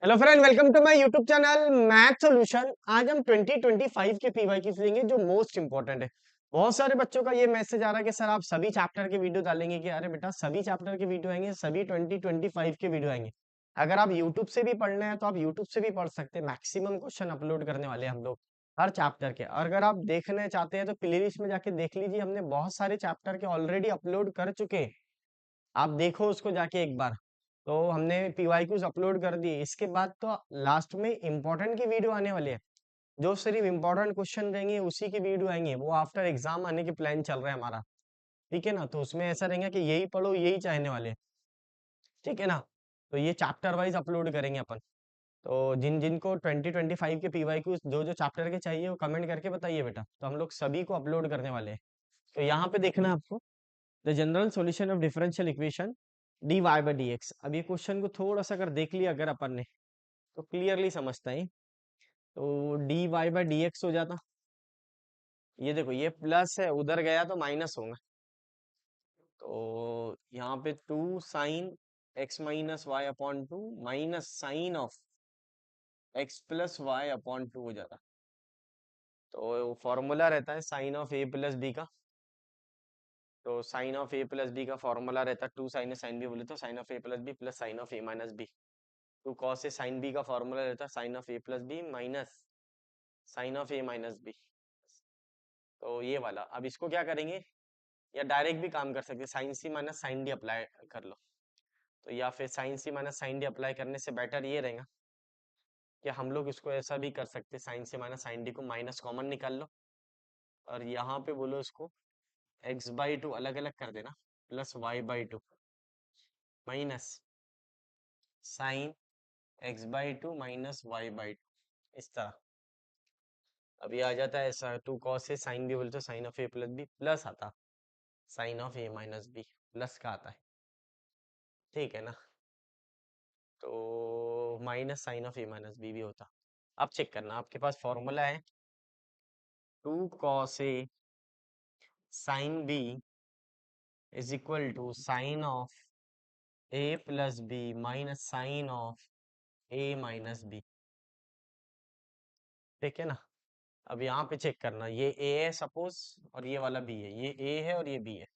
Hello friend, welcome to my YouTube channel math solution. आज हम 2025 के पीवाईक्यूज लेंगे जो मोस्ट इंपॉर्टेंट है। बहुत सारे बच्चों का ये मैसेज आ रहा है कि सर आप सभी चैप्टर के वीडियो डालेंगे कि अरे बेटा सभी चैप्टर के वीडियो आएंगे, सभी 2025 के वीडियो आएंगे। अगर आप यूट्यूब से भी पढ़ना है तो आप यूट्यूब से भी पढ़ सकते हैं। मैक्सिमम क्वेश्चन अपलोड करने वाले हैं हम लोग हर चैप्टर के। और अगर आप देखना चाहते हैं तो प्लेलिस्ट में जाके देख लीजिए, हमने बहुत सारे चैप्टर के ऑलरेडी अपलोड कर चुके हैं। आप देखो उसको जाके एक बार। तो हमने पीवाईक्यूज अपलोड कर दिए। इसके बाद तो लास्ट में इंपॉर्टेंट की वीडियो आने वाली है। जो सिर्फ इंपॉर्टेंट क्वेश्चन रहेंगे उसी की वीडियो आएंगे। वो आफ्टर एग्जाम आने की प्लान चल रहा है हमारा। ठीक है ना? तो उसमें ऐसा रहेगा कि यही पढ़ो यही चाहने वाले हैं। ठीक है ना? तो ये चैप्टर वाइज अपलोड करेंगे अपन। तो जिन जिन को 2025 के पीवाईक्यूज जो जो चैप्टर के चाहिए वो कमेंट करके बताइए बेटा, तो हम लोग सभी को अपलोड करने वाले हैं। तो यहाँ पे देखना है आपको, the general solution of differential equation d Y by D x. अब ये क्वेश्चन को थोड़ा सा अगर देख लिया अगर अपन ने तो क्लियरली समझता है। तो d Y by D x हो जाता। ये देखो ये प्लस है, उधर गया तो माइनस होगा। तो यहाँ पे two sine x minus y upon two minus sine of x plus y upon two हो जाता। तो फॉर्मूला रहता है sine of A plus B का। तो sine of A plus B का फॉर्मूला रहता है two sine A sine B, बोले तो sine of A plus B plus sine of A minus B. Two cos A sine B का formula रहता है sine of A plus B minus sine of A minus B. तो ये वाला अब इसको क्या करेंगे, या डायरेक्ट भी काम कर सकते हैं, sign c minus sine d apply कर लो। तो या फिर sign c minus sine d apply करने से बेटर ये रहेगा कि हम लोग इसको ऐसा भी कर सकते हैं, sign c minus sine D को माइनस कॉमन निकाल लो और यहाँ पे बोलो इसको एक्स बाई टू अलग अलग कर देना plus Y by two minus sine X by two minus Y by two, इस तरह। अभी आ जाता है ऐसा टू कॉस से साइन बी बोलते sine of A plus B plus आता sine of A minus B plus का आता है। ठीक है ना? तो minus sine of A minus B भी होता। अब चेक करना, आपके पास फॉर्मूला है two cos A sine B is equal to sine of A plus B minus sine of A minus b. ठीक है ना? अब यहाँ पे चेक करना, ये ए है सपोज और ये वाला बी है, ये ए है और ये बी है।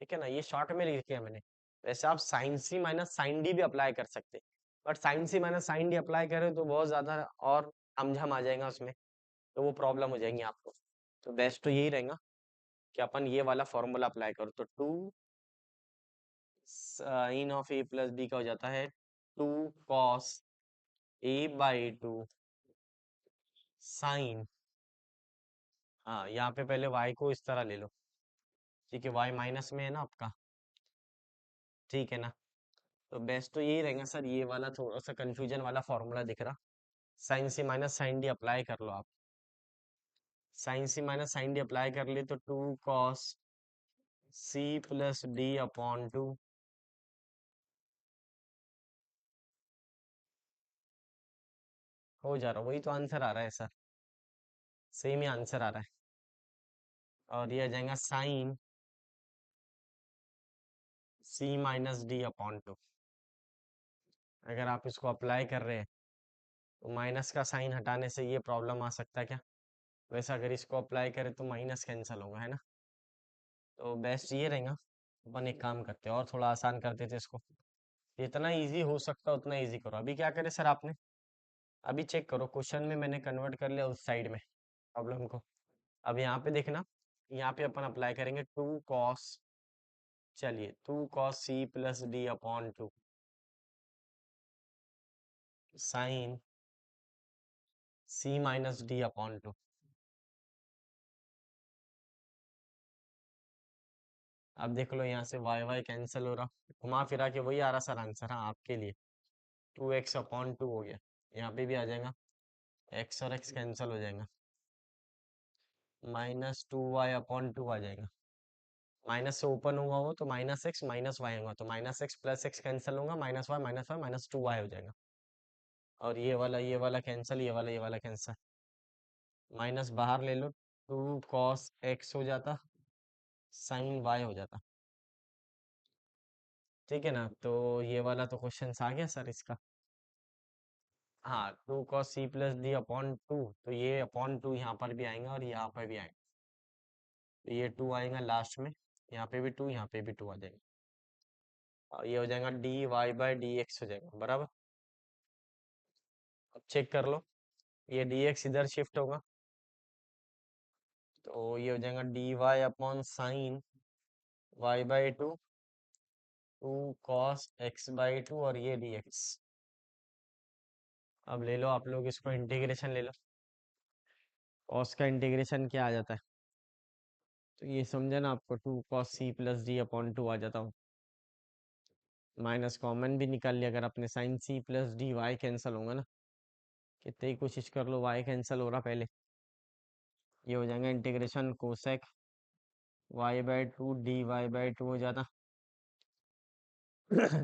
ठीक है ना? ये शॉर्ट में लिख दिया मैंने। वैसे आप sine c minus sine d भी अप्लाई कर सकते, but sine c minus sine d apply करें तो बहुत ज्यादा और अमझम आ जाएगा उसमें, तो वो प्रॉब्लम हो जाएंगी आपको। तो बेस्ट तो यही रहेगा कि अपन ये वाला फॉर्मूला अप्लाई करो। तो two sine of A plus B का हो जाता है two cos a by two sine. हाँ, यहाँ पे पहले y को इस तरह ले लो। ठीक है, y माइनस में है ना आपका। ठीक है ना? तो बेस्ट तो यही रहेगा सर, ये वाला थोड़ा सा कंफ्यूजन वाला फॉर्मूला दिख रहा, sine c minus sine d apply कर लो आप। Sine c minus sine d apply कर ले तो two cos c plus d upon two हो जा रहा, वही तो आंसर आ रहा है सर, सेम ही आंसर आ रहा है। और ये आ जाएगा sine c minus d upon two. अगर आप इसको अप्लाई कर रहे हैं तो माइनस का साइन हटाने से ये प्रॉब्लम आ सकता है क्या? वैसे अगर इसको अप्लाई करें तो माइनस कैंसिल होगा, है ना? तो बेस्ट ये रहेगा, अपन एक काम करते हैं और थोड़ा आसान कर देते इसको। जितना इजी हो सकता है उतना इजी करो। अभी क्या करे सर आपने, अभी चेक करो क्वेश्चन में मैंने कन्वर्ट कर लिया उस साइड में प्रॉब्लम को। अब यहाँ पे देखना, यहाँ पे अपन अप्लाई करेंगे टू कॉस, चलिए two cos c plus d upon two sine c minus d upon two. अब देख लो यहाँ से वाई वाई कैंसिल हो रहा, घुमा फिरा के वही आ रहा सर आंसर। हाँ, आपके लिए टू एक्स अपॉन टू हो गया, यहाँ पे भी आ जाएगा, एक्स और एक्स कैंसिल हो जाएगा, minus two Y upon two आ जाएगा। माइनस से ओपन हुआ हो तो माइनस एक्स माइनस वाई होगा, तो minus X plus X cancel होगा, minus Y minus two Y हो जाएगा। और ये वाला कैंसिल, ये वाला कैंसिल, माइनस बाहर ले लो, टू कॉस एक्स हो जाता, साइन वाई हो जाता। ठीक है ना? तो ये वाला तो क्वेश्चन आ गया सर इसका। हाँ 2 cos c+d/2, तो ये अपॉन 2 यहाँ पर भी आएगा और यहाँ पर भी आएगा, तो ये 2 आएगा लास्ट में, यहाँ पे भी 2, यहाँ पे भी 2 आ जाएगा, और ये हो जाएगा dy/dx हो जाएगा बराबर। अब चेक कर लो, ये dx इधर शिफ्ट होगा, तो ये हो जाएगा dy/sin y/2 2 cos x/2 और ये dx। अब ले लो आप लोग इसको इंटीग्रेशन ले लो, cos का इंटीग्रेशन क्या आ जाता है, तो ये समझे ना आपको 2 cos c+d/2 आ जाता हूँ, माइनस कॉमन भी निकाल लिया, अगर अपने sin c+dy कैंसिल होगा ना, कितनी ही कोशिश कर लो y कैंसिल हो रहा पहले, ये हो जाएगा इंटीग्रेशन कोसेक y/2 dy/2 हो जाता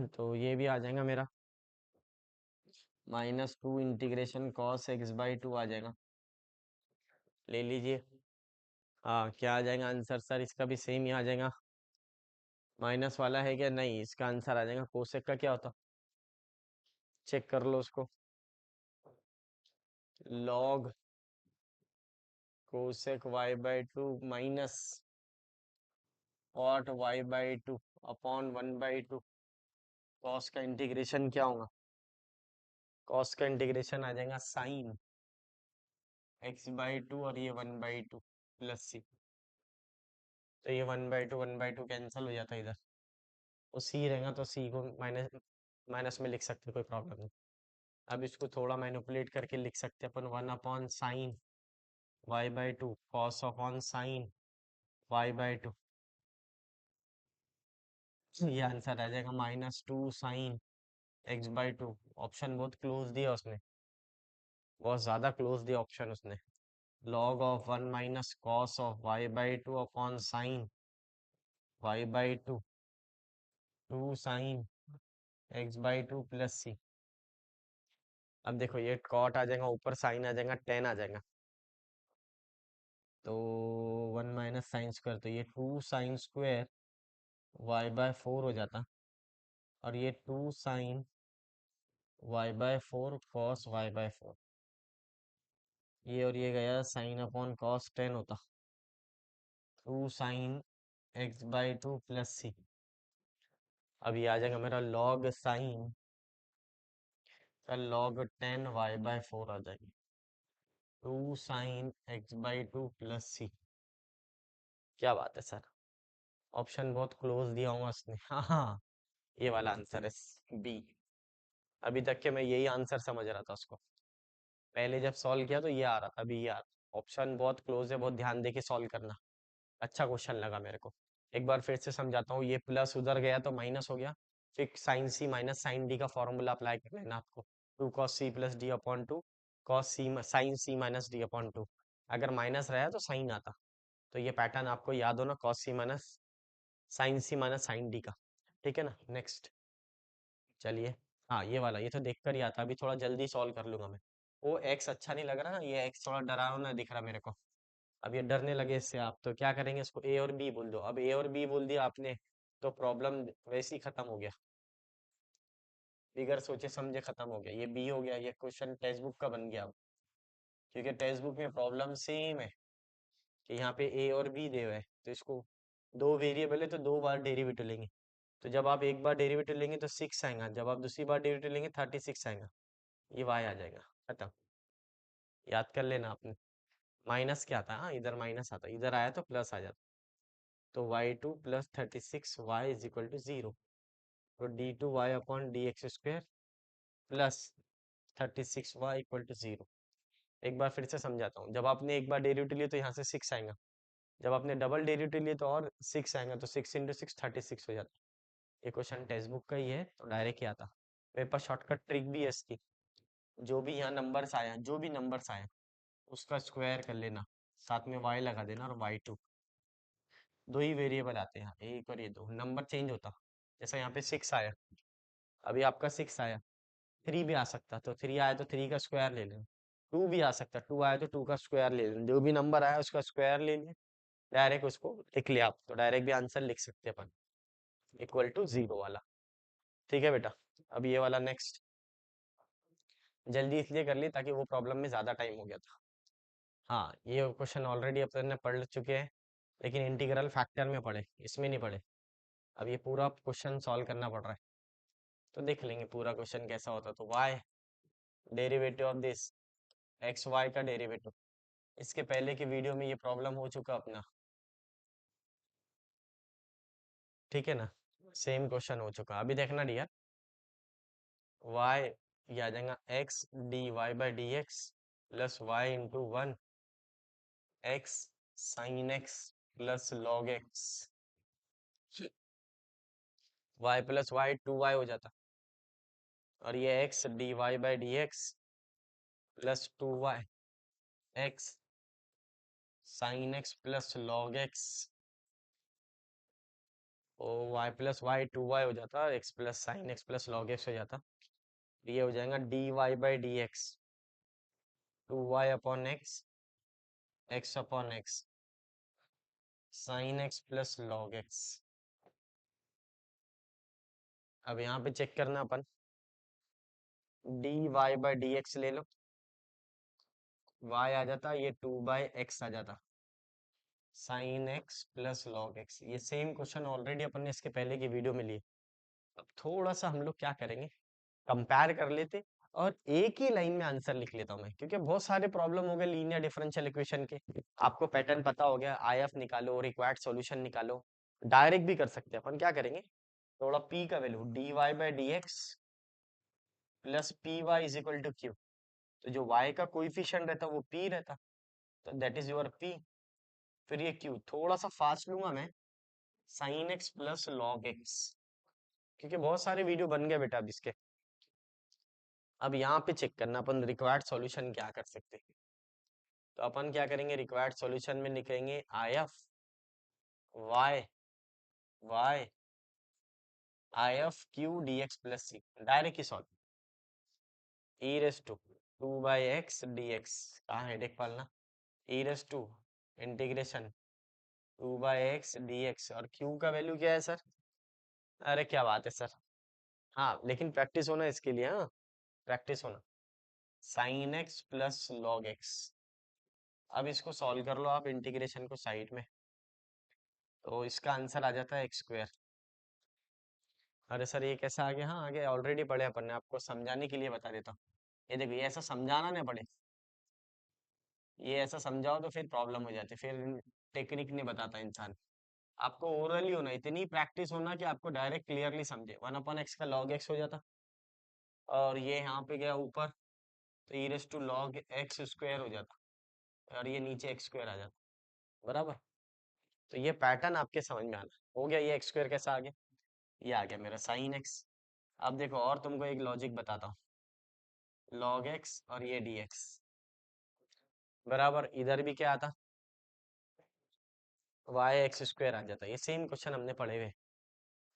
तो ये भी आ जाएगा मेरा -2 इंटीग्रेशन cos x/2 आ जाएगा, ले लीजिए। हाँ क्या आ जाएगा आंसर सर, इसका भी सेम ही आ जाएगा, माइनस वाला है क्या, नहीं इसका आंसर आ जाएगा कोसेक का क्या होता, चेक कर लो उसको, log cosec y/2 minus cot y/2 upon 1/2, cos का इंटीग्रेशन क्या होगा, कॉस का इंटीग्रेशन आ जाएगा साइन x/2 और ये 1/2 प्लस सी, तो ये 1/2 कैंसिल हो जाता है इधर, और सी रहेगा तो सी को माइनस माइनस में लिख सकते, कोई प्रॉब्लम नहीं। अब इसको थोड़ा मैनिपुलेट करके लिख सकते हैं अपन, 1/sin y/2 cos upon sine y/2, ये आंसर आ जाएगा -2 sin x/2। ऑप्शन बहुत क्लोज दिया उसने, बहुत ज्यादा क्लोज दिया ऑप्शन उसने, log of 1 minus cos of y/2 upon sin y/2 2 sin x/2 plus सी। अब देखो ये cot आ जाएगा, ऊपर sin आ जाएगा, tan आ जाएगा, तो 1 माइनस साइन स्क्वायर, तो ये 2 sin² y/4 हो जाता, और ये 2 sin y/4 cos y/4, ये और ये गया sin अपॉन cos tan होता, 2 sin x/2 प्लस सी। अब ये आ जाएगा मेरा log sin का log tan y/4 आ जाएगी, 2 sin x/2 प्लस सी। क्या बात है सर, ऑप्शन बहुत क्लोज दिया हूँ उसने, हाँ हाँ, ये वाला आंसर है बी। अभी तक के मैं यही आंसर समझ रहा था उसको, पहले जब सॉल्व किया तो ये आ रहा था, अभी ये आ रहा, ऑप्शन बहुत क्लोज है, बहुत ध्यान दे के सॉल्व करना। अच्छा क्वेश्चन लगा मेरे को, एक बार फिर से समझाता हूँ, ये प्लस उधर गया तो माइनस हो गया, फिर sign c minus sine d का फॉर्मूला अप्लाई कर लेना आपको, 2 cos c+d/2 cos सी साइन सी माइनस d/2, अगर माइनस रहा तो साइन आता, तो ये पैटर्न आपको याद हो ना, cos c minus sine d का, ठीक है ना। नेक्स्ट चलिए, हाँ ये वाला, ये तो देख कर ही आता, अभी थोड़ा जल्दी सॉल्व कर लूंगा मैं, वो एक्स अच्छा नहीं लग रहा ना, ये एक्स थोड़ा डरावना दिख रहा मेरे को, अब ये डरने लगे इससे आप, तो क्या करेंगे, इसको ए और बी बोल दो, अब ए और बी बोल दिया आपने तो प्रॉब्लम वैसे ही खत्म हो गया, बिगर सोचे समझे खत्म हो गया, ये बी हो गया, ये क्वेश्चन टेक्स्ट बुक का बन गया अब, क्योंकि टेक्स्ट बुक में प्रॉब्लम सेम है कि यहाँ पे ए और बी दे हुए है, तो इसको दो वेरिएबल है तो 2 बार डेरिवेटिव लेंगे, तो जब आप एक बार डेरिवेटिव लेंगे तो 6 आएगा, जब आप दूसरी बार डेरिवेटिव लेंगे 36 आएगा, ये वाई आ जाएगा, खत्म, याद कर लेना आपने। माइनस क्या था, हाँ इधर माइनस आता, इधर आया तो प्लस आ जाता, तो y2 plus 36y is equal to 0, तो d2y/dx² plus 36y equal to 0। एक बार फिर से समझाता हूँ, जब आपने एक बार डेरिवेटिव लिया तो यहाँ से 6 आएगा, जब आपने डबल डेरिवेटिव लिया तो और 6 आएगा, तो 6 × 6 36 हो जाता। ये क्वेश्चन टेक्स्ट बुक का ही है तो डायरेक्ट ही आता, मेरे पास शॉर्टकट ट्रिक भी है इसकी, जो भी यहाँ नंबर्स आया, जो भी नंबर्स आया उसका स्क्वायर कर लेना, साथ में y लगा देना, और y2, दो ही वेरिएबल आते हैं यहाँ, एक और ये दो, नंबर चेंज होता, जैसा यहाँ पे 6 आया, अभी आपका 6 आया, 3 भी आ सकता, तो 3 आया तो 3 का स्क्वायर ले लेना, 2 भी आ सकता, 2 आया तो 2 का स्क्वायर ले लेना, जो भी नंबर आया उसका स्क्वायर ले लिया, डायरेक्ट उसको लिख लिया आप, तो डायरेक्ट भी आंसर लिख सकते हैं अपन, इक्वल टू 0 वाला, ठीक है बेटा। अब ये वाला नेक्स्ट, जल्दी इसलिए कर ली ताकि वो प्रॉब्लम में ज़्यादा टाइम हो गया था। हाँ, ये क्वेश्चन ऑलरेडी अपन ने पढ़ चुके हैं, लेकिन इंटीग्रल फैक्टर में पढ़े, इसमें नहीं पढ़े। अब ये पूरा क्वेश्चन सॉल्व करना पड़ रहा है, तो देख लेंगे पूरा क्वेश्चन कैसा होता। तो y derivative of this, x y का डेरिवेटिव। इसके पहले की वीडियो में ये प्रॉब्लम हो चुका अपना, ठीक है ना। सेम क्वेश्चन हो चुका, अभी देखना डियर। वाई ये आ जाएगा x d Y by D x plus y into one x sine x plus log x. Y plus y two Y हो जाता, और ये x d Y by D x plus two y x sine x plus log x. ओ y plus y two Y हो जाता, x plus sine x plus log x हो जाता। ये हो जाएगा d Y by D x, to Y upon X upon X sine x plus log X. अब यहाँ पे चेक करना अपन, D Y by D X ले लो, वाई आ जाता, ये टू बाई एक्स आ जाता, sine x plus log x. ये सेम क्वेश्चन ऑलरेडी अपन ने इसके पहले की वीडियो में लिए। अब थोड़ा सा हम लोग क्या करेंगे, कंपेयर कर लेते, और एक ही लाइन में आंसर लिख लेता हूँ मैं, क्योंकि बहुत सारे प्रॉब्लम हो गए लीनियर डिफरेंशियल इक्वेशन के। आपको पैटर्न पता हो गया, आईएफ निकालो, रिक्वायर्ड सॉल्यूशन निकालो, डायरेक्ट भी कर सकते हैं अपन। क्या करेंगे, थोड़ा p का value d Y by D x plus p y is equal to q. तो जो y का कोइफिशिएंट रहता वो p रहता, तो दैट इज योर p। फिर ये q थोड़ा सा फास्ट लूंगा मैं, sine x plus log x, क्योंकि बहुत सारे वीडियो बन गए बेटा अब इसके। अब यहाँ पे चेक करना अपन रिक्वायर्ड सॉल्यूशन क्या कर सकते हैं। तो अपन क्या करेंगे, रिक्वायर्ड सॉल्यूशन में लिखेंगे I F Y Y I F Q D x plus C, direct ही solve. E raise to two by X D X, कहाँ हेडेक पालना, E raise to integration two by X D X, और Q का value क्या है sir. अरे क्या बात है सर। हाँ लेकिन प्रैक्टिस होना इसके लिए, हाँ प्रैक्टिस होना। Sine x plus log X. अब इसको सॉल्व कर लो आप, इंटीग्रेशन को साइड में, तो इसका आंसर आ जाता है एक्स स्क्वायर। अरे सर ये कैसा आ गया, हाँ आगे ऑलरेडी पढ़े अपन ने, आपको समझाने के लिए बता देता हूँ। ये देखो, ये ऐसा समझाना ना पड़े, ये ऐसा समझाओ तो फिर प्रॉब्लम हो जाती है, फिर टेक्निक नहीं बताता इंसान। आपको ओरली होना, इतनी प्रैक्टिस होना कि आपको डायरेक्ट क्लियरली समझे। वन अपॉन एक्स का लॉग एक्स हो जाता, और ये यहाँ पे गया ऊपर, तो ई raise to log X square हो जाता, और ये नीचे एक्स स्क्वायर आ जाता, बराबर। तो ये पैटर्न आपके समझ में आना हो गया। ये एक्स स्क्वायर कैसा आ गया, ये आ गया मेरा साइन एक्स। अब देखो और तुमको एक लॉजिक बताता हूँ, लॉग एक्स और ये डी एक्स बराबर, इधर भी क्या आता, वाई एक्स स्क्वायर आ जाता। ये सेम क्वेश्चन हमने पढ़े हुए।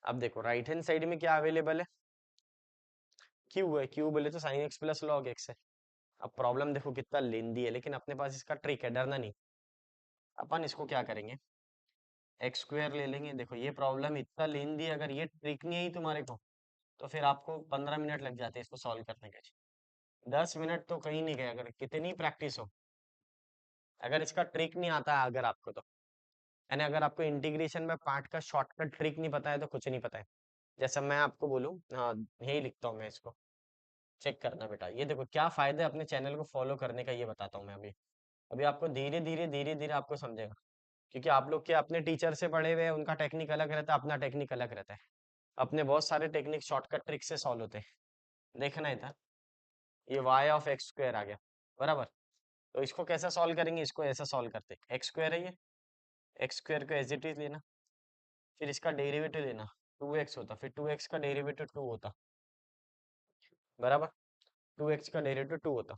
अब देखो राइट हैंड साइड में क्या अवेलेबल है, क्यू है, क्यू बोले तो sine x plus log x है। अब प्रॉब्लम देखो कितना लेंदी है, लेकिन अपने पास इसका ट्रिक है, डरना नहीं। अपन इसको क्या करेंगे, एक्स स्क्वायर ले लेंगे। देखो ये प्रॉब्लम इतना लेंदी है, अगर ये ट्रिक नहीं आई तुम्हारे को, तो फिर आपको 15 मिनट लग जाते हैं इसको सॉल्व करने के। 10 मिनट तो कहीं नहीं गए, अगर कितनी प्रैक्टिस हो। अगर इसका ट्रिक नहीं आता है अगर आपको, तो यानी अगर आपको इंटीग्रेशन में पार्ट का शॉर्टकट ट्रिक नहीं पता है, तो कुछ नहीं पता है। जैसा मैं आपको बोलूँ, हाँ यही लिखता हूँ मैं इसको, चेक करना बेटा। ये देखो क्या फायदा है अपने चैनल को फॉलो करने का, ये बताता हूँ मैं अभी। अभी आपको धीरे धीरे आपको समझेगा, क्योंकि आप लोग के अपने टीचर से पढ़े हुए हैं, उनका टेक्निक अलग रहता है, अपना टेक्निक अलग रहता है। अपने बहुत सारे टेक्निक शॉर्टकट ट्रिक से सॉल्व होते हैं। देखना है था, ये वाई ऑफ एक्स स्क्वायर आ गया, बराबर। तो इसको कैसा सॉल्व करेंगे, इसको ऐसा सॉल्व करते, एक्स स्क्वायर है ये, एक्स स्क्वायर को एज इट इज लेना, फिर इसका डेरिवेटिव लेना, टू एक्स होता, फिर टू एक्स का डेरिवेटिव टू होता, बराबर। टू एक्स का डेरिवेटिव टू होता।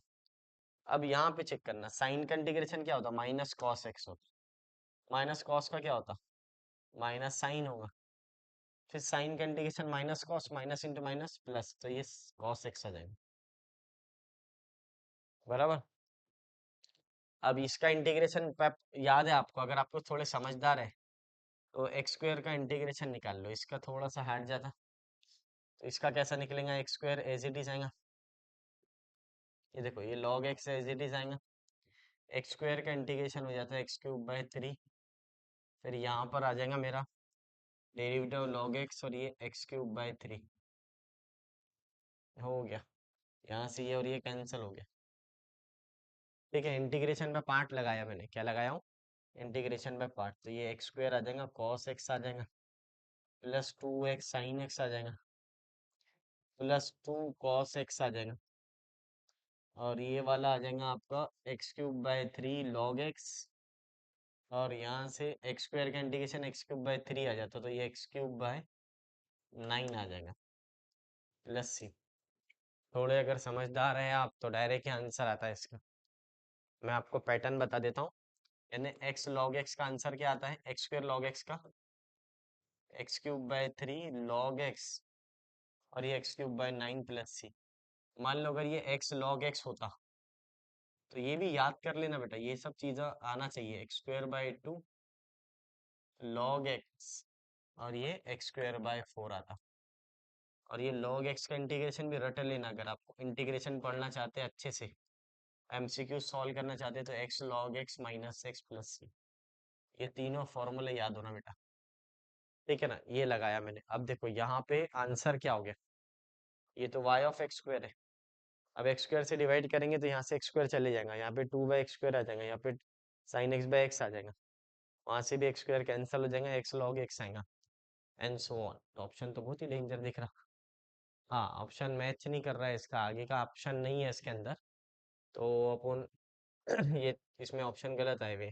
अब यहाँ पे चेक करना, साइन का इंटीग्रेशन क्या होता, माइनस कॉस एक्स होता, माइनस कॉस का क्या होता, माइनस साइन होगा, फिर साइन का integration minus cos, minus into minus plus, तो ये कॉस एक्स आ जाएगा, बराबर। अब इसका इंटीग्रेशन याद है आपको, अगर आपको थोड़े समझदार है, तो एक्स स्क्वायर का इंटीग्रेशन निकाल लो, इसका थोड़ा सा हट जाता, तो इसका कैसा निकलेगा, x square as it is आएगा, ये देखो ये log x as it is आएगा, एक्स स्क्वायर का इंटीग्रेशन हो जाता है एक्स क्यूब बाय 3, फिर यहाँ पर आ जाएगा मेरा डेरिवेटिव लॉग एक्स और ये एक्स क्यूब बाय 3 हो गया। यहाँ से ये और ये कैंसिल हो गया। ठीक है, इंटीग्रेशन में पार्ट लगाया मैंने, क्या लगाया हूँ, इंटीग्रेशन में पार्ट, तो ये एक्स स्क्वायर आ जाएगा, कॉस एक्स आ जाएगा, प्लस 2x साइन एक्स आ जाएगा, प्लस 2 cos x आ जाएगा, और ये वाला आ जाएगा आपका x cube by 3 log x, और यहाँ से एक्स स्क्वायर का इंटीग्रेशन एक्स क्यूब बाय 3 आ जाता, तो ये एक्स क्यूब बाय 9 आ जाएगा, प्लस सी। थोड़े अगर समझदार हैं आप तो डायरेक्ट आंसर आता है इसका। मैं आपको पैटर्न बता देता हूँ, यानी एक्स लॉग एक्स का आंसर क्या आता है, एक्स स्क्वायर लॉग एक्स का x cube by 3 log x, और ये एक्स क्यूब बाय 9 प्लस सी। मान लो अगर ये एक्स लॉग एक्स होता तो ये भी याद कर लेना बेटा, ये सब चीज़ें आना चाहिए, x square by 2 log x, और ये एक्स स्क्वायर बाय 4 आता, और ये लॉग एक्स का इंटीग्रेशन भी रट लेना, अगर आपको इंटीग्रेशन पढ़ना चाहते हैं अच्छे से, एमसीक्यू सॉल्व करना चाहते हैं, तो X log X minus X plus C, ये तीनों फॉर्मूले याद होना बेटा। ठीक है ना, ये लगाया मैंने। अब देखो यहाँ पे आंसर क्या हो गया, ये तो वाई ऑफ एक्स स्क्वायर है, अब एक्स स्क्वायर से डिवाइड करेंगे तो यहाँ से एक्स स्क्वायर चले जाएगा, यहाँ पे 2/x² आ जाएगा, यहाँ पे साइन एक्स बाय एक्स आ जाएगा, वहां से भी एक्स स्क्वायर कैंसिल हो जाएगा, एक्स लॉग एक्स आएगा, एंड सो ऑन। तो ऑप्शन तो बहुत ही डेंजर दिख रहा। हाँ, ऑप्शन मैच नहीं कर रहा है, इसका आगे का ऑप्शन नहीं है इसके अंदर, तो अपन ये इसमें ऑप्शन गलत आए हुए।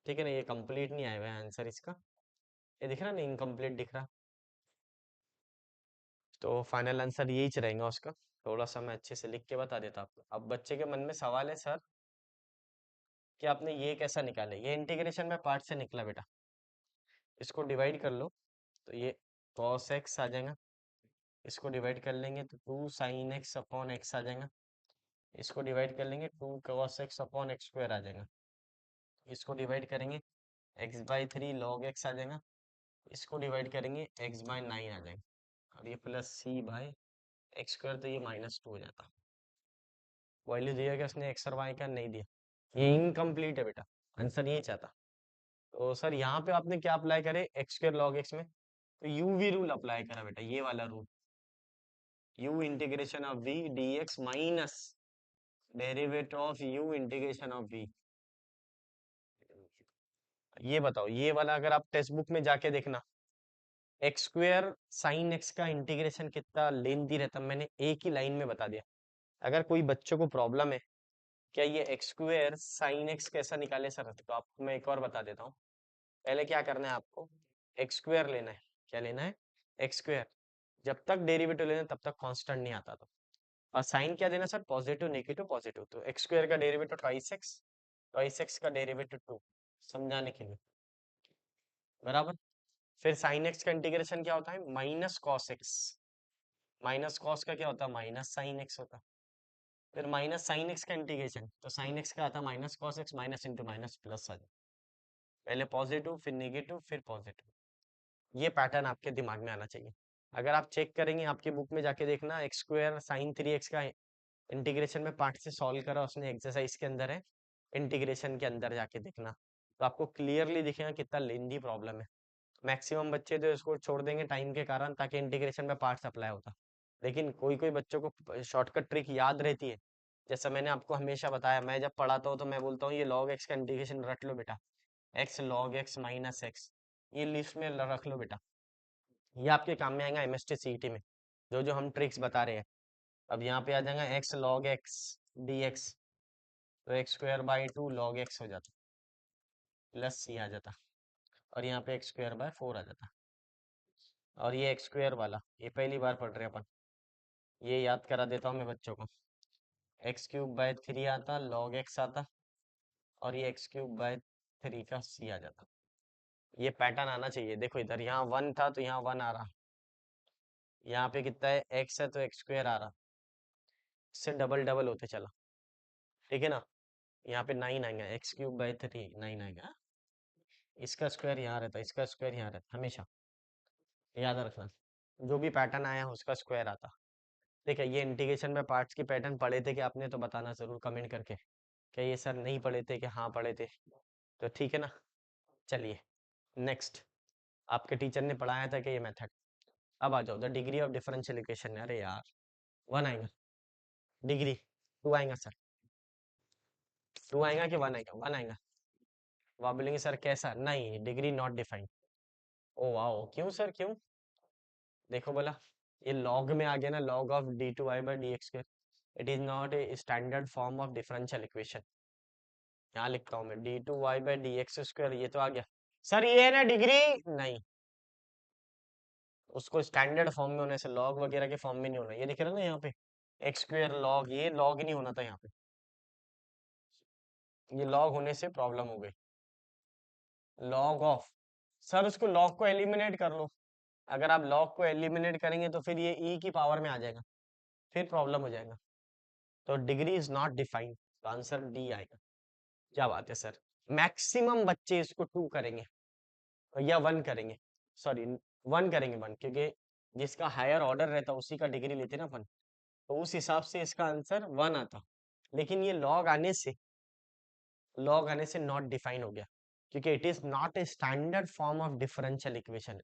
ठीक है ना, ये कंप्लीट नहीं आया हुआ है आंसर इसका, ये दिख रहा ना, इनकम्प्लीट दिख रहा। तो फाइनल आंसर यही रहेगा उसका। थोड़ा सा मैं अच्छे से लिख के बता देता आपको। अब बच्चे के मन में सवाल है, सर कि आपने ये कैसा निकाला, ये इंटीग्रेशन में पार्ट से निकला बेटा, इसको डिवाइड कर लो, तो ये cos x आ जाएगा, इसको डिवाइड कर लेंगे तो 2 sin x अपॉन एक्स आ जाएगा, इसको डिवाइड कर लेंगे 2 cos x upon x square आ जाएगा, इसको डिवाइड करेंगे x/3 log x आ जाएगा, इसको डिवाइड करेंगे x/9 आ जाएगा, और ये plus c by x square, तो ये -2 हो जाता। वैल्यू दिया क्या उसने एक्स और वाई का, नहीं दिया, ये इनकम्प्लीट है बेटा, आंसर यही चाहता। तो सर यहाँ पे आपने क्या अप्लाई करे, एक्स स्क्वायर लॉग एक्स में, तो यू वी रूल अप्लाई करा बेटा, ये वाला rule, u integration of v d x minus derivative of u integration of v. ये बताओ, ये वाला अगर आप टेक्स्ट बुक में जाके देखना, एक्स स्क्वायर साइन एक्स का इंटीग्रेशन कितना लेंथी रहता, मैंने एक ही लाइन में बता दिया। अगर कोई बच्चों को प्रॉब्लम है क्या ये एक्स स्क्वायर साइन एक्स कैसा निकाले सर, तो आपको मैं एक और बता देता हूँ। पहले क्या करना है आपको, एक्स स्क्वायर लेना है, क्या लेना है, एक्स स्क्वायर, जब तक डेरिवेटिव लेना तब तक कांस्टेंट नहीं आता, तो और साइन क्या देना सर, पॉजिटिव नेगेटिव पॉजिटिव, तो एक्स स्क्वायर का डेरिवेटिव ट्वाइस एक्स का डेरिवेटिव 2, समझाने के लिए, बराबर। फिर साइन एक्स का इंटीग्रेशन क्या होता है, minus cos x, minus cos का क्या होता है, माइनस साइन एक्स होता है। फिर माइनस साइन एक्स का इंटीग्रेशन, तो साइन एक्स का आता है minus cos x, minus into minus plus आ जाए, पहले पॉजिटिव फिर नेगेटिव फिर पॉजिटिव, ये पैटर्न आपके दिमाग में आना चाहिए। अगर आप चेक करेंगे आपकी बुक में जाके देखना, एक्स स्क्वायर साइन 3x का इंटीग्रेशन में पार्ट से सॉल्व करा उसने, एक्सरसाइज के अंदर है, इंटीग्रेशन के अंदर जाके देखना, तो आपको क्लियरली दिखेगा कितना लेंदी प्रॉब्लम है। मैक्सिमम बच्चे तो इसको छोड़ देंगे टाइम के कारण, ताकि इंटीग्रेशन में पार्ट्स अप्लाई होता, लेकिन कोई कोई बच्चों को शॉर्टकट ट्रिक याद रहती है। जैसा मैंने आपको हमेशा बताया, मैं जब पढ़ाता हूँ तो मैं बोलता हूँ ये लॉग एक्स का इंटीग्रेशन रट लो बेटा, x log X minus x, ये लिस्ट में रख लो बेटा, ये आपके काम में आएगा एमएसटी सीईटी में, जो जो हम ट्रिक्स बता रहे हैं। अब यहाँ पे आ जाएगा x log x D x, तो x square by 2 log x हो जाता, प्लस सी आ जाता, और यहाँ पे एक्स स्क्वायर बाय 4 आ जाता, और ये एक्स स्क्वायर वाला ये पहली बार पढ़ रहे हैं अपन, ये याद करा देता हूँ मैं बच्चों को, एक्स क्यूब बाय 3 आता, लॉग एक्स आता, और ये एक्स क्यूब बाय 3 का सी आ जाता। ये पैटर्न आना चाहिए, देखो इधर यहाँ 1 था तो यहाँ 1 आ रहा, यहाँ पे कितना है एक्स है तो एक्स स्क्वायर आ रहा, इससे डबल डबल होते चला, ठीक है ना। यहाँ पे 9 आएगा, एक्स क्यूब बाय 3 9 आएगा, इसका स्क्वायर यहाँ रहता, इसका स्क्वायर यहाँ रहता, हमेशा याद रखना, जो भी पैटर्न आया उसका स्क्वायर आता। देखिए ये इंटीग्रेशन में पार्ट्स की पैटर्न पढ़े थे कि आपने, तो बताना जरूर कमेंट करके क्या ये सर नहीं पढ़े थे कि हाँ पढ़े थे। तो ठीक है ना, चलिए नेक्स्ट। आपके टीचर ने पढ़ाया था कि ये मेथड। अब आ जाओ, the degree of differential equation. अरे यार, वन आएगा डिग्री, टू आएगा सर, टू आएगा कि वन आएगा? वन आएगा। वो आप बोलेंगे सर कैसा? नहीं, degree not defined. Oh wow, क्यों सर क्यों? देखो बोला, ये लॉग में आ गया ना, log of d two y by D x square. It is not a standard form of differential equation. यहाँ लिखता हूँ मैं, d two y by D x square, ये तो आ गया। सर ये है ना डिग्री? नहीं, उसको स्टैंडर्ड फॉर्म में होने से, लॉग वगैरह के फॉर्म में नहीं होना। ये दिख रहा है ना यहाँ पे, एक्स स्क्वायर लॉग, ये लॉग नहीं होना था यहाँ पे, ये लॉग होने से प्रॉब्लम हो गई। लॉग ऑफ, सर उसको लॉग को एलिमिनेट कर लो। अगर आप लॉग को एलिमिनेट करेंगे तो फिर ये ई की पावर में आ जाएगा, फिर प्रॉब्लम हो जाएगा। तो डिग्री इज नॉट डिफाइंड, तो आंसर डी आएगा। क्या बात है सर, मैक्सिमम बच्चे इसको टू करेंगे या वन करेंगे, सॉरी वन करेंगे, वन, क्योंकि जिसका हायर ऑर्डर रहता है उसी का डिग्री लेते ना वन, तो उस हिसाब से इसका आंसर वन आता। लेकिन ये लॉग आने से नॉट डिफाइन हो गया, क्योंकि it is not a standard form of differential equation.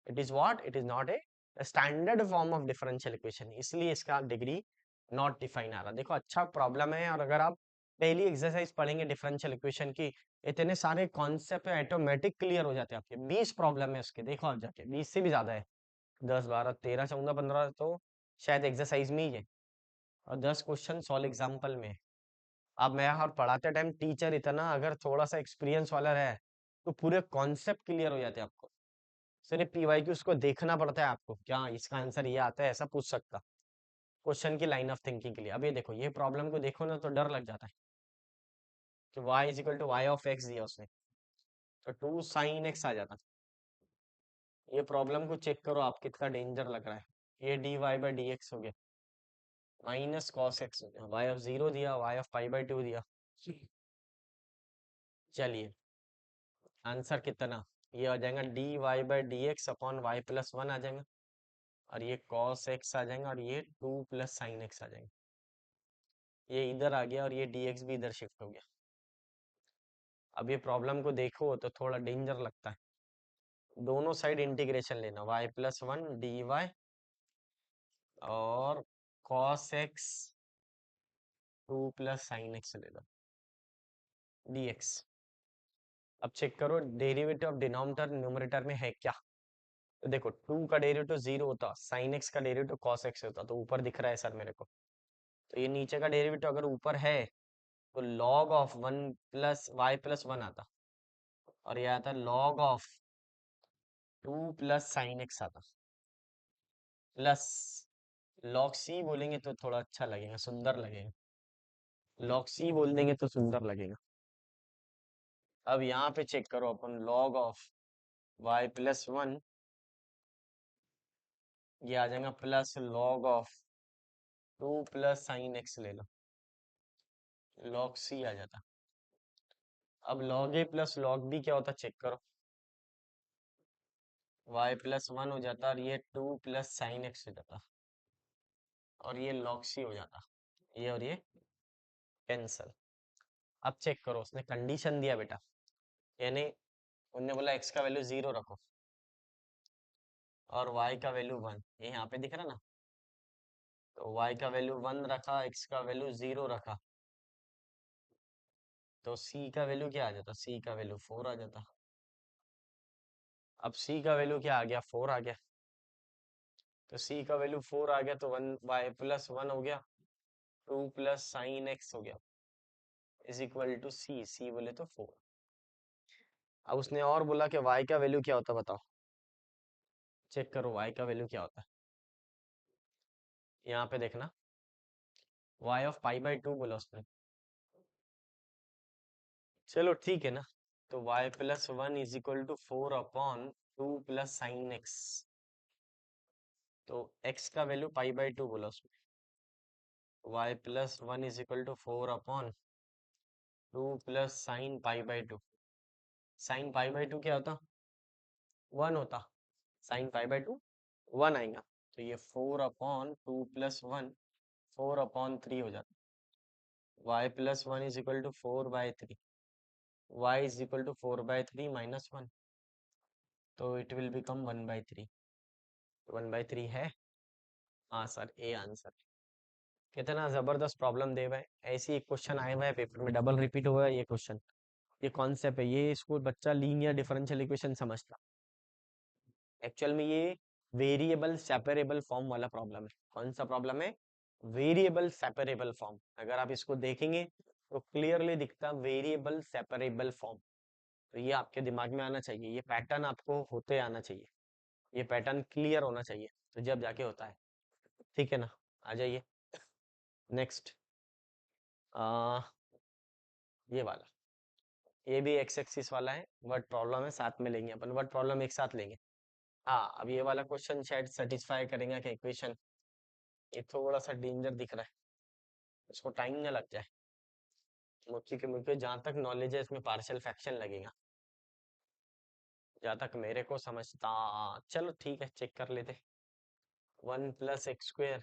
It is what? It is not a standard form of differential equation, इसलिए इसका डिग्री नॉट डिफाइन आ रहा। देखो अच्छा प्रॉब्लम है, और अगर आप पहली एक्सरसाइज पढ़ेंगे डिफरेंशियल इक्वेशन की, इतने सारे कॉन्सेप्ट ऑटोमेटिक क्लियर हो जाते हैं आपके। 20 प्रॉब्लम है उसके, देखो आप जाके, 20 से भी ज्यादा है, 10 12 13 14 15 तो शायद एक्सरसाइज में ही है, और 10 क्वेश्चन सॉल्व एग्जाम्पल में है। अब मैं और पढ़ाते टाइम टीचर इतना अगर थोड़ा सा एक्सपीरियंस वाला रहे, तो पूरे कॉन्सेप्ट क्लियर हो जाते हैं आपको। सिर्फ पीवाई की उसको देखना पड़ता है आपको, क्या इसका आंसर ये आता है, ऐसा पूछ सकता क्वेश्चन की लाइन ऑफ थिंकिंग के लिए। अब ये देखो, ये प्रॉब्लम को देखो ना तो डर लग जाता है कि y is equal to y of x दिया उसने, तो टू साइन एक्स आ जाता। ये प्रॉब्लम को चेक करो आप, कितना डेंजर लग रहा है। ये d Y by D x हो गया, माइनस कॉस एक्स हो गया, वाई ऑफ जीरो दिया, y of pi by two दिया। चलिए आंसर कितना, ये आ जाएगा d Y by D x upon y plus one आ जाएगा, और ये कॉस एक्स आ जाएगा, और ये टू प्लस साइन एक्स आ जाएगा। ये इधर आ गया और ये डी एक्स भी इधर शिफ्ट हो गया। अब ये प्रॉब्लम को देखो तो थोड़ा डेंजर लगता है। दोनों साइड इंटीग्रेशन लेना, y plus one d y और cos x two plus sine x ले लो डी एक्स। अब चेक करो डेरिवेटिव ऑफ डिनोमिनेटर न्यूमरेटर में है क्या। तो देखो, टू का डेरिवेटिव जीरो होता, साइन एक्स का डेरिवेटिव कॉस एक्स होता, तो ऊपर दिख रहा है सर मेरे को। तो ये नीचे का डेरिवेटिव अगर ऊपर है तो log of one plus y plus one आता, और ये आता log of two plus sine x आता, प्लस लॉग सी बोलेंगे तो थोड़ा अच्छा लगेगा, सुंदर लगेगा। लॉग सी बोल देंगे तो सुंदर लगेगा। अब यहाँ पे चेक करो अपन, log of y plus one, ये आ जाएगा plus log of two plus sine x ले लो, लॉग सी आ जाता। अब log a plus log b क्या होता चेक करो, वाई प्लस वन हो जाता, और ये टू प्लस साइन एक्स हो जाता, और ये लॉग सी हो जाता, ये और ये कैंसल। अब चेक करो, उसने कंडीशन दिया बेटा, यानी उन्होंने बोला एक्स का वैल्यू जीरो रखो और वाई का वैल्यू वन, ये यहाँ पे दिख रहा ना, तो वाई का वैल्यू वन रखा, एक्स का वैल्यू जीरो रखा, तो सी का वैल्यू क्या आ जाता, सी का वैल्यू फोर आ जाता। अब सी का वैल्यू क्या आ गया, फोर आ गया, तो सी का वैल्यू फोर आ गया, तो वन वाई प्लस वन हो गया, टू प्लस साइन एक्स हो गया, इज इक्वल टू सी, सी बोले तो फोर। अब उसने और बोला कि वाई का वैल्यू क्या होता बताओ, चेक करो वाई का वैल्यू क्या होता है। यहाँ पे देखना, y of pi by two बोला उसने, चलो ठीक है ना, तो y plus one is equal to four upon two plus sine x, तो x का वैल्यू पाई बाई टू बोला उसमें, y plus one is equal to four upon two plus sine pi by two. Sine pi by two क्या होता, one होता, sine pi by two one आएगा, तो ये 4/2 + 1 4/3 हो जाता है। y + 1 = 4/3, y = 4/3 - 1, तो इट विल बिकम 1/3। 1/3 है। हाँ सर, ए आंसर। कितना जबरदस्त प्रॉब्लम दे हुआ है। ऐसी एक क्वेश्चन आया हुआ है पेपर में, डबल रिपीट हुआ है ये क्वेश्चन। ये कॉन्सेप्ट है, ये इसको बच्चा लीनियर डिफरेंशियल इक्वेशन समझता। एक्चुअल में ये वेरिएबल सेपरेबल फॉर्म वाला प्रॉब्लम है। कौन सा प्रॉब्लम है? Variable separable form. अगर आप इसको देखेंगे तो क्लियरली दिखता वेरिएबल सेपरेबल फॉर्म। तो ये आपके दिमाग में आना चाहिए, ये पैटर्न आपको होते आना चाहिए, ये पैटर्न क्लियर होना चाहिए, तो जब जाके होता है। ठीक है ना? आ जाइए नेक्स्ट। आ, ये वाला, ये भी एक्स एक्सिस वाला है, वर्ड प्रॉब्लम है, साथ में लेंगे अपन, वर्ड प्रॉब्लम एक साथ लेंगे। हाँ, अब ये वाला क्वेश्चन शायद सेटिस्फाई करेंगे कि इक्वेशन, ये थोड़ा सा डेंजर दिख रहा है, इसको टाइम ना लग जाए। मुझे के मुझे जहाँ तक नॉलेज है इसमें पार्शियल फ्रैक्शन लगेगा, जहाँ तक मेरे को समझता। चलो ठीक है, चेक कर लेते। 1 + x²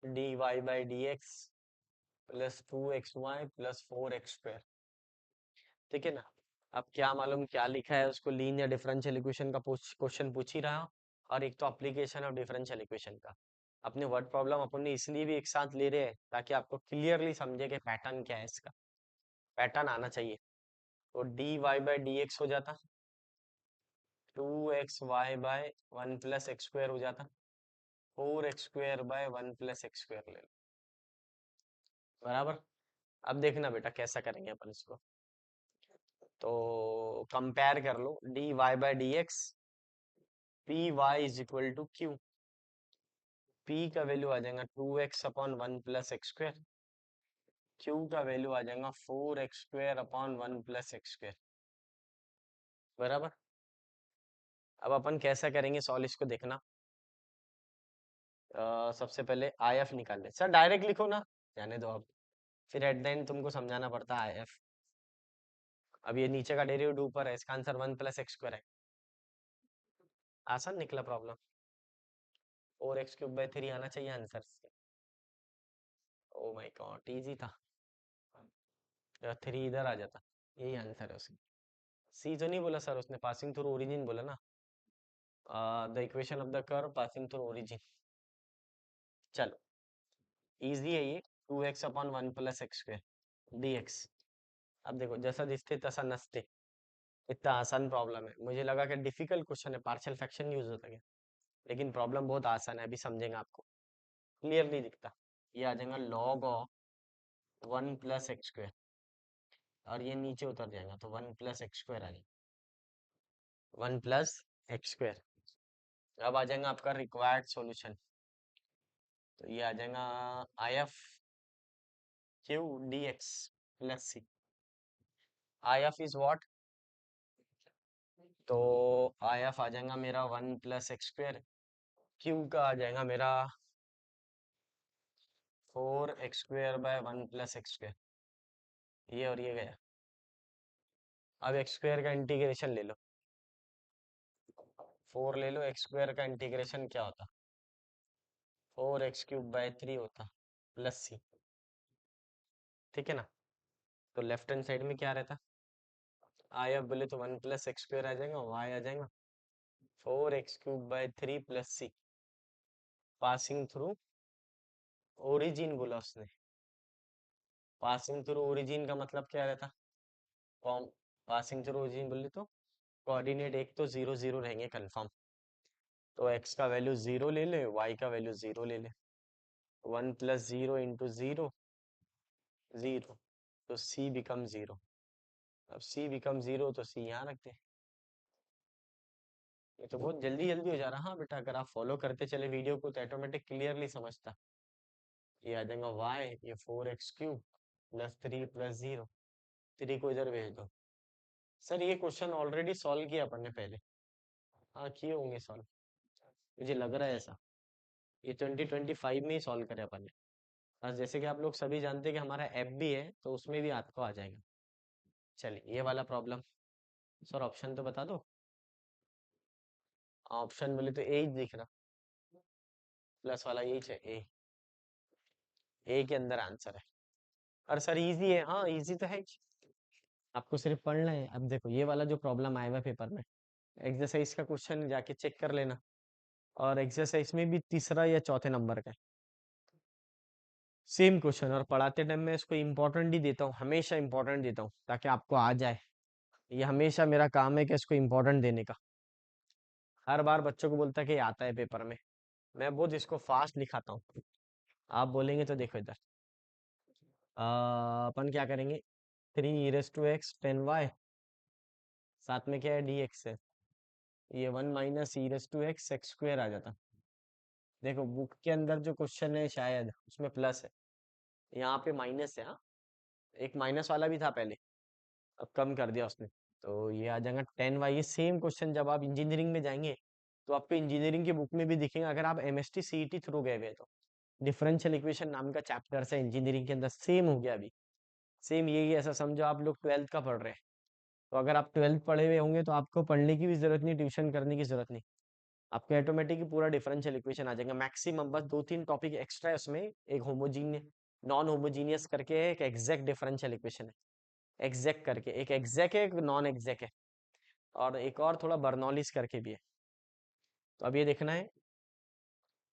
dy/dx + 2xy + 4x²। ठीक है ना? अब क्या मालूम क्या लिखा है, उसको लीनियर डिफरेंशियल इक्वेशन का क्वेश्चन पूछ ही रहा, और एक तो एप्लीकेशन ऑफ डिफरेंशियल इक्वेशन का। अपने वर्ड प्रॉब्लम अपन ने इसलिए भी एक साथ ले रहे हैं ताकि आपको क्लियरली समझे कि पैटर्न क्या है, इसका पैटर्न आना चाहिए। तो dy/dx हो जाता 2xy/1 + x² हो जाता 4x² / 1 + x² ले लो, बराबर। अब देखना बेटा कैसा करेंगे अपन इसको, तो कंपेयर कर लो dy/dx, py = q, p का वैल्यू आ जाएगा 2x/1 + x², q का वैल्यू आ जाएगा 4x²/1 + x², बराबर। अब अपन कैसा करेंगे सॉल्व, इसको देखना। सबसे पहले IF निकाल ले सर, डायरेक्ट लिखो ना, जाने दो अब, फिर एट द एंड तुमको समझाना पड़ता है IF। अब ये नीचे का डेरिवेटिव ऊपर है, इसका आंसर 1 + x² है। आसान निकला प्रॉब्लम, 4x³ / 3 आना चाहिए answer. Oh my God, easy था। 3 इधर आ जाता, यही आंसर है उसका। सी तो नहीं बोला सर उसने, पासिंग थ्रू ओरिजिन बोला ना। The equation of the curve passing through origin. चलो इजी है ये, 2x/1 + x² dx। अब देखो, जैसा दिखते तैसा नसते, इतना आसान प्रॉब्लम है। मुझे लगा कि डिफिकल्ट क्वेश्चन है, पार्शियल फ्रैक्शन यूज होता है, लेकिन प्रॉब्लम बहुत आसान है, अभी समझेंगे आपको क्लियरली दिखता। ये आ जाएगा log ऑफ 1 + x², और ये नीचे उतर जाएगा तो 1 + x² आ जाएगा, 1 + x²। अब आ जाएगा आपका रिक्वायर्ड सॉल्यूशन, तो ये आ जाएगा IF q dx + c। IF is what? तो IF आ जाएगा मेरा 1 + x², q का आ जाएगा मेरा 4x² / 1 + x², ये और ये गया। अब x² का इंटीग्रेशन ले लो, 4 ले लो, x² का इंटीग्रेशन क्या होता? 4x³ / 3 होता + c। ठीक है ना? तो लेफ्ट हैंड साइड में क्या रहता? IF बोले तो 1 + x² आ जाएगा, y आ जाएगा 4x³ / 3 + c, passing through origin बोला उसने। पासिंग थ्रू ओरिजिन का मतलब क्या रहता? कॉम पासिंग थ्रू ओरिजिन बोले तो कोऑर्डिनेट एक तो 0 0 रहेंगे कंफर्म, तो x का वैल्यू 0 ले ले, y का वैल्यू 0 ले ले, 1 + 0 × 0 0, तो c बिकम 0। अब c बिकम 0 तो c यहाँ रखते हैं। ये तो बहुत जल्दी जल्दी हो जा रहा। हाँ बेटा, अगर आप फॉलो करते चले वीडियो को तो ऑटोमेटिक क्लियरली समझता। ये आ जाएगा y, ये 4x³ + 3 + 0, 3 को इधर भेज दो। सर ये क्वेश्चन ऑलरेडी सॉल्व किया अपन ने पहले। हाँ किए होंगे सॉल्व, मुझे लग रहा है ऐसा। ये 2025 में ही सॉल्व करे अपन ने। बस जैसे कि आप लोग सभी जानते हैं कि हमारा ऐप भी है, तो उसमें भी आपको आ जाएगा। चलिए ये वाला प्रॉब्लम, सर ऑप्शन तो बता दो। ऑप्शन बोले तो एज दिख रहा, प्लस वाला यही है, ए के अंदर आंसर है। और सर इजी है, हाँ इजी तो है ही। आपको सिर्फ पढ़ना है। अब देखो ये वाला जो प्रॉब्लम आया हुआ है पेपर में, एक्सरसाइज का क्वेश्चन जाके चेक कर लेना। और एक्सरसाइज में भी तीसरा या चौथे नंबर का सेम क्वेश्चन। और पढ़ाते टाइम में इसको इम्पोर्टेंट ही देता हूँ, हमेशा इम्पोर्टेंट देता हूँ ताकि आपको आ जाए। ये हमेशा मेरा काम है कि इसको इम्पोर्टेंट देने का। हर बार बच्चों को बोलता है कि आता है पेपर में, मैं बहुत इसको फास्ट लिखाता हूँ। आप बोलेंगे तो देखो इधर, अपन क्या करेंगे, 3e⁻x 10y, साथ में क्या है dx है, ये 1 - e⁻x x² आ जाता। देखो बुक के अंदर जो क्वेश्चन है शायद उसमें प्लस है, यहाँ पे माइनस है। हाँ, एक माइनस वाला भी था पहले, अब कम कर दिया उसने। तो ये आ जाएगा 10y। ये सेम क्वेश्चन जब आप इंजीनियरिंग में जाएंगे तो आपको इंजीनियरिंग की बुक में भी दिखेगा, अगर आप एमएसटी सीईटी थ्रू गए हुए तो। डिफरेंशियल इक्वेशन नाम का चैप्टर है इंजीनियरिंग के अंदर, सेम हो गया अभी। सेम यही, ऐसा समझो आप लोग 12th का पढ़ रहे हैं, तो अगर आप 12th पढ़े हुए होंगे तो आपको पढ़ने की भी जरूरत नहीं, ट्यूशन करने की जरूरत नहीं। आपको ऑटोमेटिक पूरा डिफरेंशियल इक्वेशन आ जाएगा। मैक्सिमम बस 2-3 टॉपिक एक्स्ट्रा है उसमें, एक होमोजीनियस, नॉन होमोजीनियस करके है, एक एग्जैक्ट डिफरेंशियल इक्वेशन है। एग्जैक्ट करके एक एग्जैक्ट है, एक नॉन एग्जैक्ट है, और एक और थोड़ा बर्नौलीज करके भी है। तो अब ये देखना है,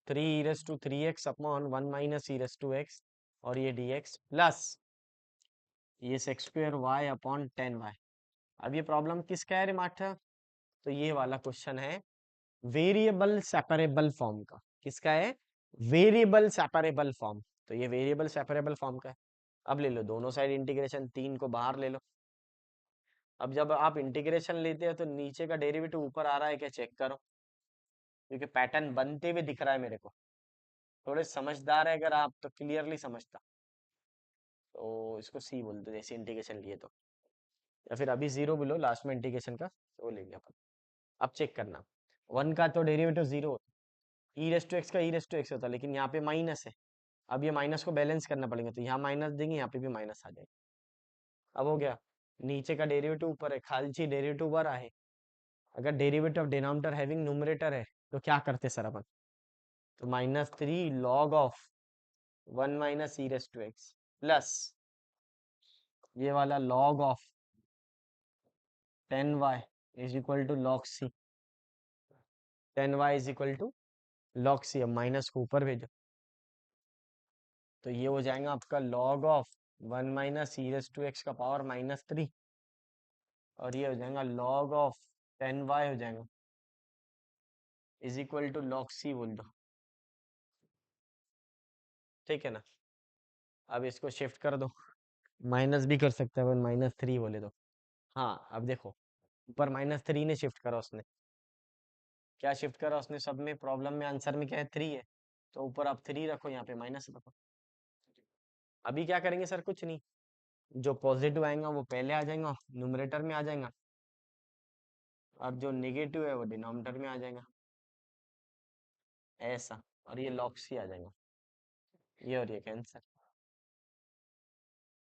3e⁻3x/(1 - e⁻x) और ये dx प्लस ये sec²y/10y। अब ये प्रॉब्लम किसका है रे माठा? तो ये वाला क्वेश्चन है वेरिएबल सेपरेबल फॉर्म का। किसका है? Variable separable form. तो ये वेरिएबल सेपरेबल फॉर्म का है। अब ले लो दोनों साइड इंटीग्रेशन, 3 को बाहर ले लो। अब जब आप इंटीग्रेशन लेते हो तो नीचे का डेरिवेटिव ऊपर आ रहा है क्या, चेक करो, क्योंकि पैटर्न बनते हुए दिख रहा है मेरे को। थोड़े समझदार है अगर आप तो क्लियरली समझता। तो इसको सी बोल दो जैसे इंटीग्रेशन लिए तो, या फिर अभी जीरो बोलो लास्ट में इंटीग्रेशन का, तो लेंगे अपन। अब चेक करना, 1 का तो डेरिवेटिव 0 होता, e⁻x का e⁻x होता, लेकिन यहाँ पे माइनस है। अब ये माइनस को बैलेंस करना पड़ेगा, तो यहाँ माइनस देंगे, यहाँ पे भी माइनस आ जाएगा। अब हो गया, नीचे का डेरिवेटिव ऊपर है, खालची डेरिवेटिव ऊपर है। अगर derivative of denominator having numerator है तो क्या करते सर अपन? तो -3 log ऑफ 1 - e⁻x प्लस ये वाला log of 10y is equal to log c। 10y is equal to log c। अब माइनस को ऊपर भेजो, तो ये हो जाएगा आपका log ऑफ 1 - e⁻x का पावर -3, और ये हो जाएगा log ऑफ 10y हो जाएगा is equal to log c बोल दो। ठीक है ना? अब इसको शिफ्ट कर दो, माइनस भी कर सकते हैं अपन, -3 बोले तो। हाँ अब देखो, ऊपर -3 ने शिफ्ट करा उसने। क्या शिफ्ट करा उसने? सब में प्रॉब्लम में आंसर में क्या है, 3 है, तो ऊपर आप 3 रखो, यहाँ पे माइनस रखो। अभी क्या करेंगे सर? कुछ नहीं, जो पॉजिटिव आएगा वो पहले आ जाएगा, न्यूमरेटर में आ जाएगा, और जो नेगेटिव है वो डिनोमिनेटर में आ जाएगा, ऐसा। और ये log c आ जाएगा, ये और ये कैंसर।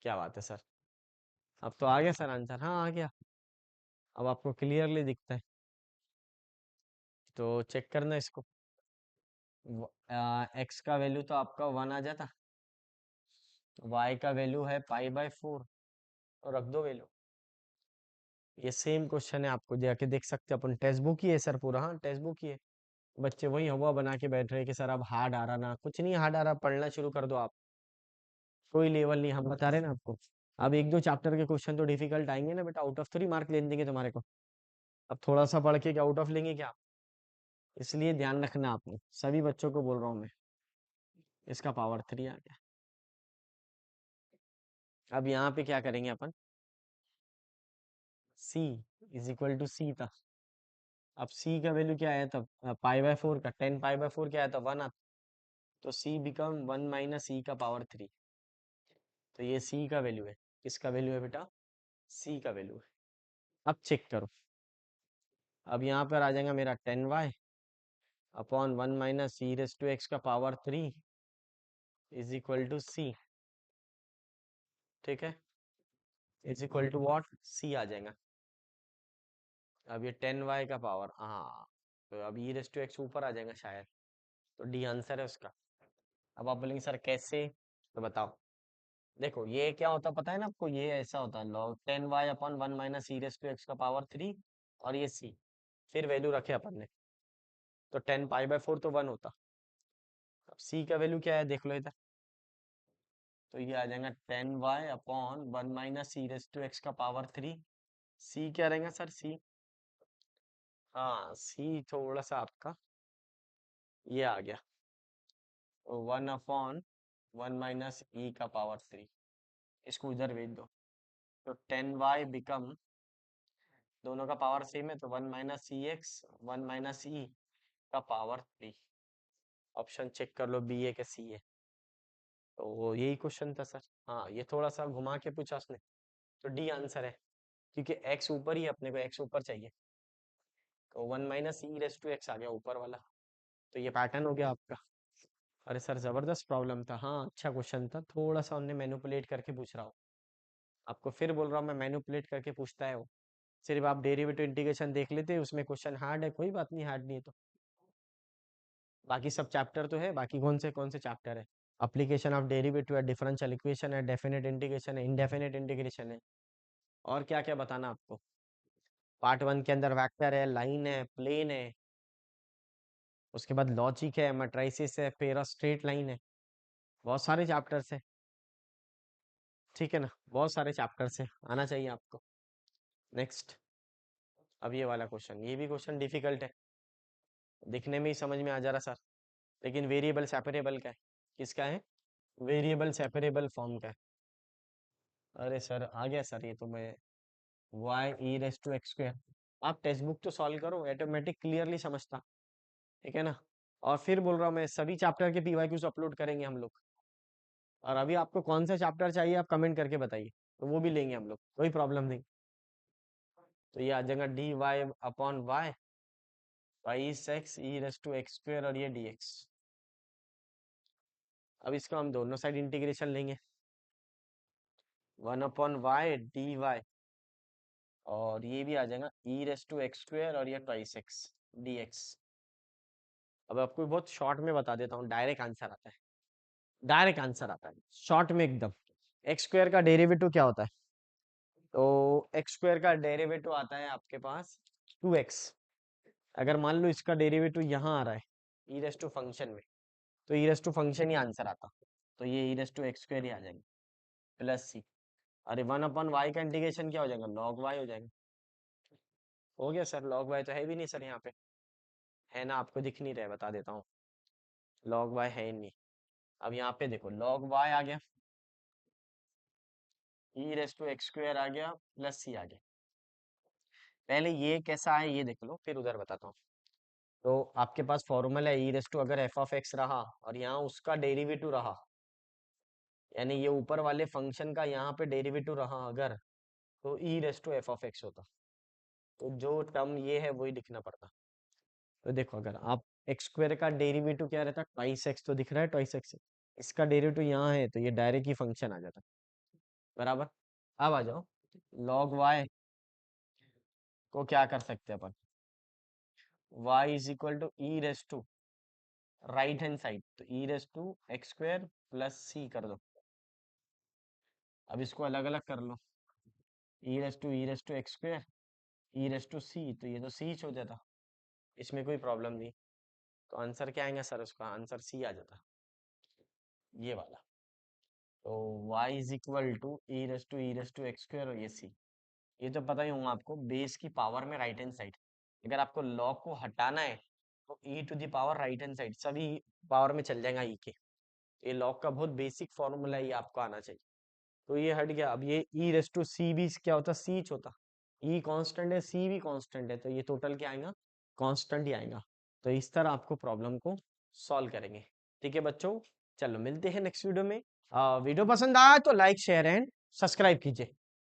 क्या बात है सर, अब तो आ गया सर आंसर। हाँ आ गया, अब आपको क्लियरली दिखता है, तो चेक करना इसको। एक्स का वैल्यू तो आपका 1 आ जाता, y का वैल्यू है π/4, और रख दो वैल्यू। ये सेम क्वेश्चन है, आपको जाके देख सकते हो, अपन टेक्स्ट बुक ही है सर पूरा। हाँ टेक्स्ट बुक ही है, बच्चे वही हवा बना के बैठ रहे हैं कि सर अब हार्ड आ रहा ना, कुछ नहीं हार्ड आ रहा, पढ़ना शुरू कर दो आप, कोई लेवल नहीं, हम बता रहे हैं ना आपको। अब 1-2 चैप्टर के क्वेश्चन तो डिफिकल्ट आएंगे ना बेटा, आउट ऑफ 3 मार्क ले देंगे तुम्हारे को। अब थोड़ा सा पढ़ के क्या आउट ऑफ लेंगे क्या? इसलिए ध्यान रखना आपने, सभी बच्चों को बोल रहा हूँ मैं। इसका पावर 3 आ गया। अब यहाँ पे क्या करेंगे अपन, c is equal to c था। अब c का वैल्यू क्या आया था? π/4 का, 10 π/4 क्या आया था? 1 आता, तो c बिकम 1 - e का पावर 3। तो ये c का वैल्यू है। किसका वैल्यू है बेटा? c का वैल्यू है। अब चेक करो, अब यहाँ पर आ जाएगा मेरा 10y अपॉन 1 - e⁻x का power 3 is equal to c। ठीक है, is equal to what? c आ जाएगा। अब ये 10y का पावर, हाँ, तो अब e⁻x ऊपर आ जाएगा शायद, तो डी आंसर है उसका। अब आप बोलेंगे सर कैसे, तो बताओ। देखो ये क्या होता पता है ना आपको, ये ऐसा होता है log 10y upon 1 minus e raise to x का पावर 3, और ये c, फिर वैल्यू रखे अपन ने, तो 10 पाई/4 तो 1 होता। अब c का वैल्यू क्या है देख लो इधर, तो ये आ जाएगा 10y upon 1 minus e raise to x का पावर 3। c क्या रहेगा सर, c, हाँ c थोड़ा सा आपका ये आ गया 1/1 का पावर 3, इसको इधर भेज दो, तो 10y बिकम, दोनों का पावर सेम है तो 1 माइनस सी एक्स 1 माइनस ई का पावर 3। ऑप्शन चेक कर लो, बी ए के सी ए, तो वो यही क्वेश्चन था सर। हाँ ये थोड़ा सा घुमा के पूछा उसने, तो डी आंसर है, क्योंकि एक्स ऊपर ही है, अपने को एक्स ऊपर चाहिए, तो 1 minus e raise to x आ गया ऊपर वाला, तो ये पैटर्न हो गया आपका। अरे सर जबरदस्त प्रॉब्लम था, हाँ अच्छा क्वेश्चन था, थोड़ा सा उन्हें मैनिपुलेट करके पूछ रहा हूँ, आपको फिर बोल रहा हूँ मैं, मैनिपुलेट करके पूछता है वो। सिर्फ आप डेरिवेटिव इंटीग्रेशन देख लेते, उसमें क्वेश्चन हार्ड है, कोई बात नहीं, हार्ड नहीं है तो बाकी सब चैप्टर तो है, बाकी कौन से चैप्टर है, एप्लीकेशन ऑफ डेरिवेटिव है, डिफरेंशियल इक्वेशन है, डेफिनेट इंटीग्रेशन है, इनडेफिनेट इंटीग्रेशन है, और क्या क्या बताना आपको। पार्ट 1 के अंदर वेक्टर है, लाइन है, प्लेन है, उसके बाद लॉजिक है, मैट्रिसेस है, फिर स्ट्रेट लाइन है, बहुत सारे चैप्टर्स है, ठीक है ना, बहुत सारे चैप्टर्स है, आना चाहिए आपको। नेक्स्ट, अब ये वाला क्वेश्चन, ये भी क्वेश्चन डिफिकल्ट है, दिखने में ही समझ में आ जा रहा सर, लेकिन वेरिएबल सेपरेबल का है, किसका है, वेरिएबल सेपरेबल फॉर्म का है। अरे सर आ गया सर, ये तो मैं y e raise to x square, आप टेक्स्ट बुक तो सॉल्व करो, ऑटोमेटिक क्लियरली समझता, ठीक है ना। और फिर बोल रहा हूँ मैं, सभी चैप्टर के पीवाईक्यूज अपलोड करेंगे हम लोग, और अभी आपको कौन सा चैप्टर चाहिए आप कमेंट करके बताइए, तो वो भी लेंगे हम लोग, कोई प्रॉब्लम नहीं। तो ये आ जाएगा d y upon y y x e raise to x square, और ये डी एक्स। अब इसको हम दोनों साइड इंटीग्रेशन लेंगे, 1/y dy, और ये भी आ जाएगा ई रेस टू एक्स स्क्वायर, और ये ट्वाइस एक्स डी एक्स। अब आपको बहुत शॉर्ट में बता देता हूँ, डायरेक्ट आंसर आता है, डायरेक्ट आंसर आता है शॉर्ट में एकदम। एक्स स्क्वायर का डेरिवेटिव क्या होता है, तो एक्स स्क्वायर का डेरिवेटिव आता है आपके पास 2x। अगर मान लो इसका डेरिवेटिव यहाँ आ रहा है ई रेस टू फंक्शन में, तो ई रेस टू फंक्शन ही आंसर आता, तो ये e raise to x square ही आ जाएगा प्लस सी। अरे 1/y का इंटीग्रेशन क्या हो जाएगा, log y हो जाएगा। हो गया सर, log y तो है भी नहीं सर यहाँ पे, है ना, आपको दिख नहीं रहा है, बता देता हूँ, log y है ही नहीं। अब यहाँ पे देखो log y आ गया, ई रेस टू एक्स स्क्वायर आ गया, प्लस सी आ गया। पहले ये कैसा है ये देख लो, फिर उधर बताता हूँ। तो आपके पास फॉर्मूला है ई रेस टू, अगर एफ ऑफ एक्स रहा और यहाँ उसका डेरिवेटिव रहा, यानी ये ऊपर वाले फंक्शन का यहाँ पे डेरिवेटिव रहा अगर, तो ई raise to f of x होता, तो जो टर्म ये है वही लिखना पड़ता। तो देखो अगर आप एक्स स्क्वायर का डेरिवेटिव क्या रहता, ट्वाइस एक्स, तो दिख रहा है ट्वाइस एक्स, इसका डेरिवेटिव यहाँ है तो ये डायरेक्ट ही फंक्शन आ जाता, बराबर। अब आ जाओ, log y को क्या कर सकते हैं अपन, y is equal to e raise to right hand side, तो ई raise to x square plus c कर दो। अब इसको अलग अलग कर लो, e raise to x square e raise to c, तो ये तो सी हो जाता, इसमें कोई प्रॉब्लम नहीं, तो आंसर क्या आएगा सर, उसका आंसर सी आ जाता, ये वाला। तो y is equal to e raise to x square, और ये सी, ये तो पता ही होगा आपको, बेस की पावर में राइट हैंड साइड, अगर आपको log को हटाना है तो e to the power right hand side सभी पावर में चल जाएगा e के, ये log का बहुत बेसिक फॉर्मूला है, ये आपको आना चाहिए। तो ये हट गया, अब ये ई रेस टू सी भी क्या होता, सीच होता, ई कांस्टेंट है सी भी कांस्टेंट है, तो ये टोटल क्या आएगा, कांस्टेंट ही आएगा। तो इस तरह आपको प्रॉब्लम को सॉल्व करेंगे, ठीक है बच्चों। चलो मिलते हैं नेक्स्ट वीडियो में, वीडियो पसंद आया तो लाइक शेयर एंड सब्सक्राइब कीजिए।